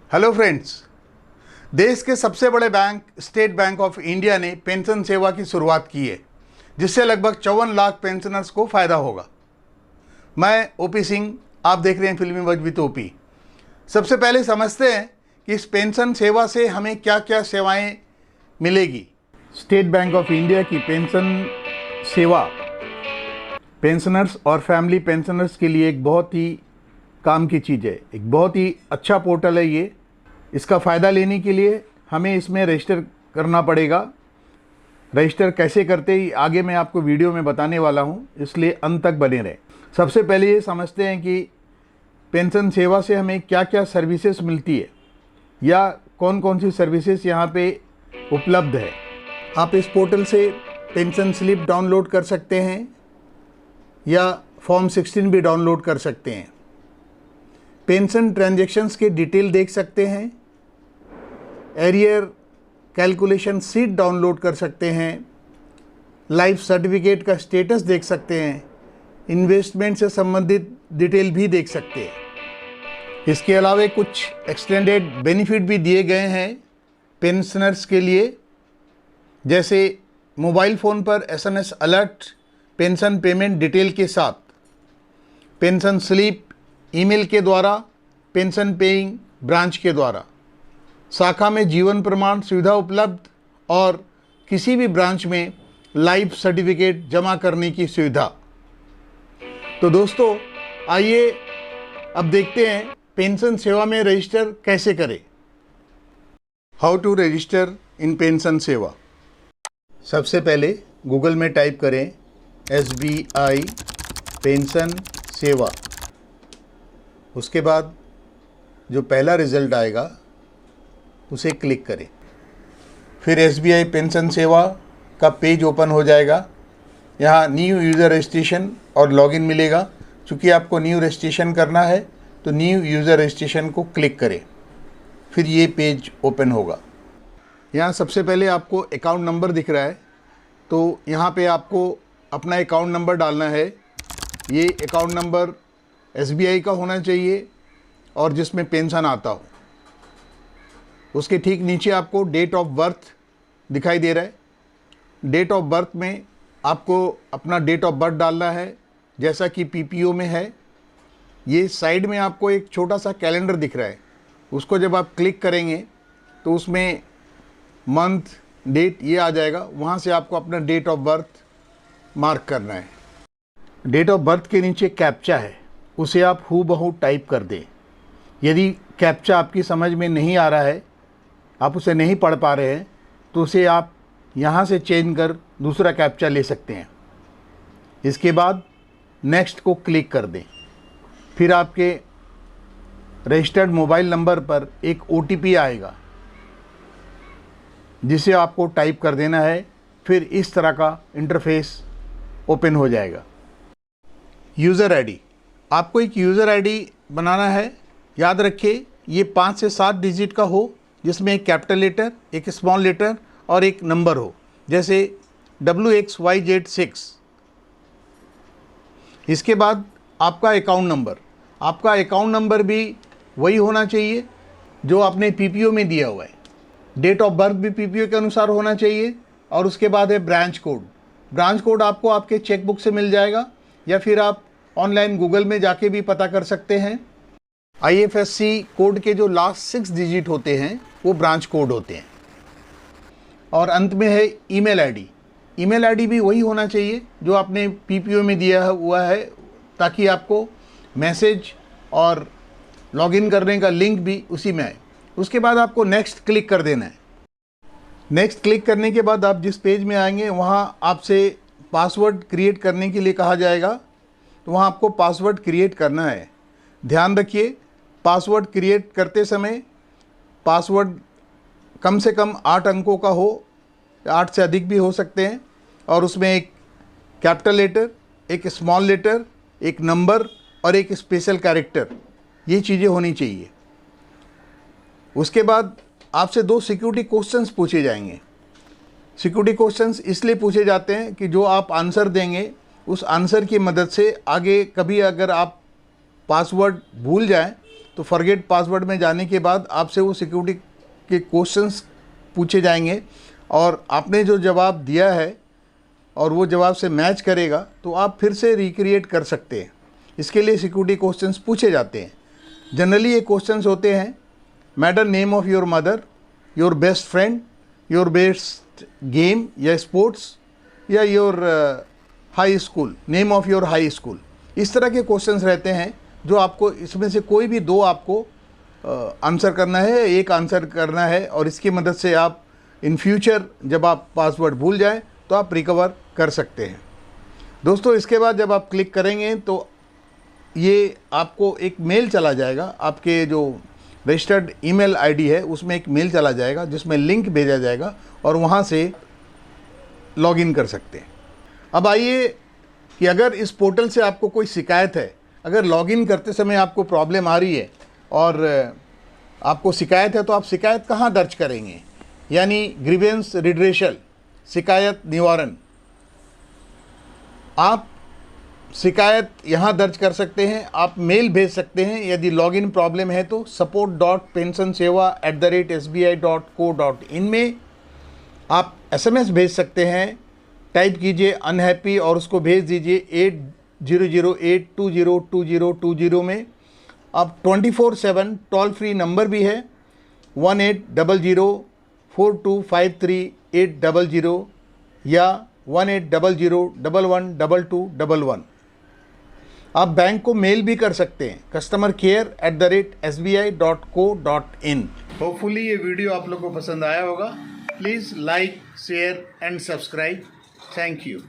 Hello friends, देश के सबसे बड़े bank state bank of India ने पेंशन सेवा की शुरुआत की है, जिससे लगभग 54 लाख पेंशनर्स को फ़ायदा होगा। मैं ओपी सिंह, आप देख रहे हैं फिल्मी वक्त विद ओपी। सबसे पहले समझते हैं कि इस पेंशन सेवा से हमें क्या क्या सेवाएं मिलेगी। स्टेट बैंक ऑफ इंडिया की पेंशन सेवा पेंशनर्स और फैमिली पेंशनर्स के लिए एक बहुत ही काम की चीज़ है, एक बहुत ही अच्छा पोर्टल है ये। इसका फ़ायदा लेने के लिए हमें इसमें रजिस्टर करना पड़ेगा। रजिस्टर कैसे करते ही आगे मैं आपको वीडियो में बताने वाला हूँ, इसलिए अंत तक बने रहें। सबसे पहले ये समझते हैं कि पेंशन सेवा से हमें क्या क्या सर्विसेज मिलती है या कौन कौन सी सर्विसेज यहाँ पे उपलब्ध है। आप इस पोर्टल से पेंशन स्लिप डाउनलोड कर सकते हैं या फॉर्म 16 भी डाउनलोड कर सकते हैं। पेंशन ट्रांजैक्शंस के डिटेल देख सकते हैं। एरियर कैलकुलेशन सीट डाउनलोड कर सकते हैं। लाइफ सर्टिफिकेट का स्टेटस देख सकते हैं। इन्वेस्टमेंट से संबंधित डिटेल भी देख सकते हैं। इसके अलावा कुछ एक्सटेंडेड बेनिफिट भी दिए गए हैं पेंशनर्स के लिए, जैसे मोबाइल फ़ोन पर SMS alert pension payment detail के साथ, पेंशन स्लिप ईमेल के द्वारा, पेंशन पेइंग ब्रांच के द्वारा, शाखा में जीवन प्रमाण सुविधा उपलब्ध और किसी भी ब्रांच में लाइफ सर्टिफिकेट जमा करने की सुविधा। तो दोस्तों, आइए अब देखते हैं पेंशन सेवा में रजिस्टर कैसे करें। How to register in pension सेवा। सबसे पहले गूगल में टाइप करें SBI पेंशन सेवा। उसके बाद जो पहला रिज़ल्ट आएगा उसे क्लिक करें। फिर SBI पेंशन सेवा का पेज ओपन हो जाएगा। यहाँ न्यू यूज़र रजिस्ट्रेशन और लॉगिन मिलेगा। चूँकि आपको न्यू रजिस्ट्रेशन करना है तो न्यू यूज़र रजिस्ट्रेशन को क्लिक करें, फिर ये पेज ओपन होगा। यहाँ सबसे पहले आपको अकाउंट नंबर दिख रहा है, तो यहाँ पे आपको अपना अकाउंट नंबर डालना है। ये अकाउंट नंबर SBI का होना चाहिए और जिसमें पेंशन आता हो। उसके ठीक नीचे आपको डेट ऑफ बर्थ दिखाई दे रहा है। डेट ऑफ बर्थ में आपको अपना डेट ऑफ बर्थ डालना है, जैसा कि PPO में है। ये साइड में आपको एक छोटा सा कैलेंडर दिख रहा है, उसको जब आप क्लिक करेंगे तो उसमें मंथ, डेट ये आ जाएगा। वहाँ से आपको अपना डेट ऑफ बर्थ मार्क करना है। डेट ऑफ बर्थ के नीचे कैप्चा है, उसे आप हूबहू टाइप कर दें। यदि कैप्चा आपकी समझ में नहीं आ रहा है, आप उसे नहीं पढ़ पा रहे हैं, तो उसे आप यहाँ से चेंज कर दूसरा कैप्चा ले सकते हैं। इसके बाद नेक्स्ट को क्लिक कर दें। फिर आपके रजिस्टर्ड मोबाइल नंबर पर एक OTP आएगा, जिसे आपको टाइप कर देना है। फिर इस तरह का इंटरफेस ओपन हो जाएगा। यूज़र आईडी, आपको एक यूज़र आईडी बनाना है। याद रखिए, ये 5 से 7 डिजिट का हो, जिसमें एक कैपिटल लेटर, एक स्मॉल लेटर और एक नंबर हो, जैसे WXYZ6। इसके बाद आपका अकाउंट नंबर भी वही होना चाहिए जो आपने PPO में दिया हुआ है। डेट ऑफ बर्थ भी PPO के अनुसार होना चाहिए। और उसके बाद है ब्रांच कोड आपको आपके चेकबुक से मिल जाएगा, या फिर आप ऑनलाइन गूगल में जाके भी पता कर सकते हैं। IFSC कोड के जो लास्ट 6 डिजिट होते हैं वो ब्रांच कोड होते हैं। और अंत में है ईमेल आईडी भी वही होना चाहिए जो आपने PPO में दिया हुआ है, ताकि आपको मैसेज और लॉगिन करने का लिंक भी उसी में आए। उसके बाद आपको नेक्स्ट क्लिक कर देना है। नेक्स्ट क्लिक करने के बाद आप जिस पेज में आएंगे वहाँ आपसे पासवर्ड क्रिएट करने के लिए कहा जाएगा, तो वहाँ आपको पासवर्ड क्रिएट करना है। ध्यान रखिए, पासवर्ड क्रिएट करते समय पासवर्ड कम से कम 8 अंकों का हो, 8 से अधिक भी हो सकते हैं, और उसमें एक कैपिटल लेटर, एक स्मॉल लेटर, एक नंबर और एक स्पेशल कैरेक्टर, ये चीज़ें होनी चाहिए। उसके बाद आपसे 2 सिक्योरिटी क्वेश्चंस पूछे जाएंगे। सिक्योरिटी क्वेश्चंस इसलिए पूछे जाते हैं कि जो आप आंसर देंगे उस आंसर की मदद से आगे कभी अगर आप पासवर्ड भूल जाएं तो फॉरगेट पासवर्ड में जाने के बाद आपसे वो सिक्योरिटी के क्वेश्चंस पूछे जाएंगे और आपने जो जवाब दिया है और वो जवाब से मैच करेगा तो आप फिर से रिक्रिएट कर सकते हैं। इसके लिए सिक्योरिटी क्वेश्चंस पूछे जाते हैं। जनरली ये क्वेश्चंस होते हैं, matter name of your mother, your best friend, your best game या स्पोर्ट्स, या your high school, name of your high school. इस तरह के क्वेश्चंस रहते हैं जो आपको इसमें से कोई भी दो आपको आंसर करना है, एक आंसर करना है, और इसकी मदद से आप इन फ्यूचर जब आप पासवर्ड भूल जाएं तो आप रिकवर कर सकते हैं। दोस्तों, इसके बाद जब आप क्लिक करेंगे तो ये आपको एक मेल चला जाएगा, आपके जो रजिस्टर्ड ईमेल आईडी है उसमें एक मेल चला जाएगा जिसमें लिंक भेजा जाएगा और वहाँ से लॉगिन कर सकते हैं। अब आइए कि अगर इस पोर्टल से आपको कोई शिकायत है, अगर लॉगिन करते समय आपको प्रॉब्लम आ रही है और आपको शिकायत है, तो आप शिकायत कहाँ दर्ज करेंगे, यानी ग्रीवेंस रिड्रेशल, शिकायत निवारण। आप शिकायत यहाँ दर्ज कर सकते हैं, आप मेल भेज सकते हैं यदि लॉगिन प्रॉब्लम है तो support.pensionsewa@sbi.co.in में। आप SMS भेज सकते हैं, टाइप कीजिए अनहैप्पी और उसको भेज दीजिए 8008202020 में। अब 24/7 टोल फ्री नंबर भी है 180042538800 या 1800112211। आप बैंक को मेल भी कर सकते हैं, customercare@sbi.co.in। होपफुली ये वीडियो आप लोग को पसंद आया होगा। Please like, share and subscribe. Thank you.